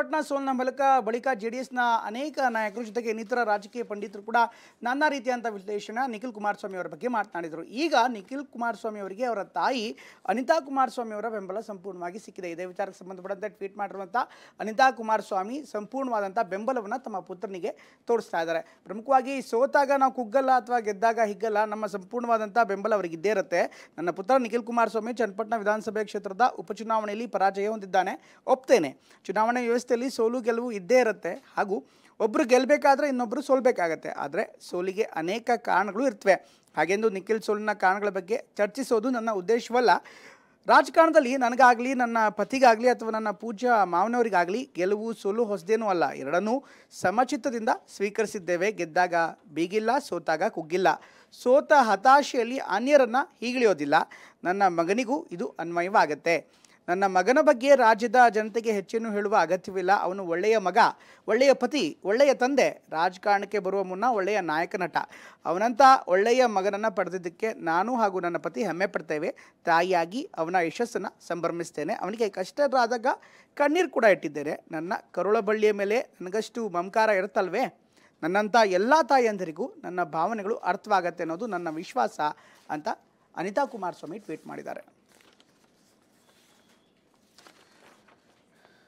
ಚನ್ನಪಟ್ಟಣ ಸೋಲ್ನ ಬಳಿಕ ಜೆಡಿಎಸ್ನ ಅನೇಕ ನಾಯಕರು ಜೊತೆಗೆ ಇನ್ನಿತರ ರಾಜಕೀಯ ಪಂಡಿತರು ಕೂಡ ನಾನಾ ರೀತಿಯಂತ ವಿಶ್ಲೇಷಣೆ ನಿಖಿಲ್ ಕುಮಾರಸ್ವಾಮಿ ಅವರ ಬಗ್ಗೆ ಮಾತನಾಡಿದರು. ಈಗ ನಿಖಿಲ್ ಕುಮಾರಸ್ವಾಮಿ ಅವರಿಗೆ ಅವರ ತಾಯಿ ಅನಿತಾ ಕುಮಾರಸ್ವಾಮಿ ಅವರ ಬೆಂಬಲ ಸಂಪೂರ್ಣವಾಗಿ ಸಿಕ್ಕಿದೆ. ಇದೇ ವಿಚಾರಕ್ಕೆ ಸಂಬಂಧಪಟ್ಟಂತೆ ಟ್ವೀಟ್ ಮಾಡಿರುವಂಥ ಅನಿತಾ ಕುಮಾರಸ್ವಾಮಿ ಸಂಪೂರ್ಣವಾದಂಥ ಬೆಂಬಲವನ್ನು ತಮ್ಮ ಪುತ್ರನಿಗೆ ತೋರಿಸ್ತಾ ಇದ್ದಾರೆ. ಪ್ರಮುಖವಾಗಿ ಸೋತಾಗ ನಾವು ಕುಗ್ಗಲ್ಲ ಅಥವಾ ಗೆದ್ದಾಗ ಹಿಗ್ಗಲ್ಲ, ನಮ್ಮ ಸಂಪೂರ್ಣವಾದಂಥ ಬೆಂಬಲ ಅವರಿಗೆ ಇದ್ದೇ ಇರುತ್ತೆ. ನನ್ನ ಪುತ್ರ ನಿಖಿಲ್ ಕುಮಾರಸ್ವಾಮಿ ಚನ್ನಪಟ್ಟಣ ವಿಧಾನಸಭೆ ಕ್ಷೇತ್ರದ ಉಪಚುನಾವಣೆಯಲ್ಲಿ ಪರಾಜಯ ಹೊಂದಿದ್ದಾನೆ, ಒಪ್ತೇನೆ. ಚುನಾವಣೆ ವ್ಯವಸ್ಥೆಯಲ್ಲಿ ಸೋಲು ಗೆಲುವು ಇದ್ದೇ ಇರುತ್ತೆ, ಹಾಗೂ ಒಬ್ಬರು ಗೆಲ್ಲಬೇಕಾದ್ರೆ ಇನ್ನೊಬ್ಬರು ಸೋಲ್ಬೇಕಾಗತ್ತೆ. ಆದರೆ ಸೋಲಿಗೆ ಅನೇಕ ಕಾರಣಗಳು ಇರ್ತವೆ. ಹಾಗೆಂದು ನಿಖಿಲ್ ಸೋಲಿನ ಕಾರಣಗಳ ಬಗ್ಗೆ ಚರ್ಚಿಸೋದು ನನ್ನ ಉದ್ದೇಶವಲ್ಲ. ರಾಜಕಾರಣದಲ್ಲಿ ನನಗಾಗಲಿ, ನನ್ನ ಪತಿಗಾಗಲಿ ಅಥವಾ ನನ್ನ ಪೂಜ್ಯ ಮಾವನವರಿಗಾಗಲಿ ಗೆಲುವು ಸೋಲು ಹೊಸದೇನೂ ಅಲ್ಲ. ಎರಡನ್ನೂ ಸಮಚಿತ್ತದಿಂದ ಸ್ವೀಕರಿಸಿದ್ದೇವೆ. ಗೆದ್ದಾಗ ಬೀಗಿಲ್ಲ, ಸೋತಾಗ ಕುಗ್ಗಿಲ್ಲ. ಸೋತ ಹತಾಶೆಯಲ್ಲಿ ಅನ್ಯರನ್ನು ಹೀಗಿಳಿಯೋದಿಲ್ಲ. ನನ್ನ ಮಗನಿಗೂ ಇದು ಅನ್ವಯವಾಗತ್ತೆ. ನನ್ನ ಮಗನ ಬಗ್ಗೆ ರಾಜ್ಯದ ಜನತೆಗೆ ಹೆಚ್ಚೇನು ಹೇಳುವ ಅಗತ್ಯವಿಲ್ಲ. ಅವನು ಒಳ್ಳೆಯ ಮಗ, ಒಳ್ಳೆಯ ಪತಿ, ಒಳ್ಳೆಯ ತಂದೆ. ರಾಜಕಾರಣಕ್ಕೆ ಬರುವ ಮುನ್ನ ಒಳ್ಳೆಯ ನಾಯಕ ನಟ. ಅವನಂಥ ಒಳ್ಳೆಯ ಮಗನನ್ನು ಪಡೆದಿದ್ದಕ್ಕೆ ನಾನು ಹಾಗೂ ನನ್ನ ಪತಿ ಹೆಮ್ಮೆ ಪಡ್ತೇವೆ. ತಾಯಿಯಾಗಿ ಅವನ ಯಶಸ್ಸನ್ನು ಸಂಭ್ರಮಿಸ್ತೇನೆ. ಅವನಿಗೆ ಕಷ್ಟರಾದಾಗ ಕಣ್ಣೀರು ಕೂಡ ಇಟ್ಟಿದ್ದೇನೆ. ನನ್ನ ಕರುಳ ಬಳ್ಳಿಯ ಮೇಲೆ ನನಗಷ್ಟು ಮಮಕಾರ ಇರುತ್ತಲ್ವೇ, ನನ್ನಂಥ ಎಲ್ಲ ತಾಯಿಯಂದರಿಗೂ ನನ್ನ ಭಾವನೆಗಳು ಅರ್ಥವಾಗತ್ತೆ ಅನ್ನೋದು ನನ್ನ ವಿಶ್ವಾಸ ಅಂತ ಅನಿತಾ ಕುಮಾರಸ್ವಾಮಿ ಟ್ವೀಟ್ ಮಾಡಿದ್ದಾರೆ.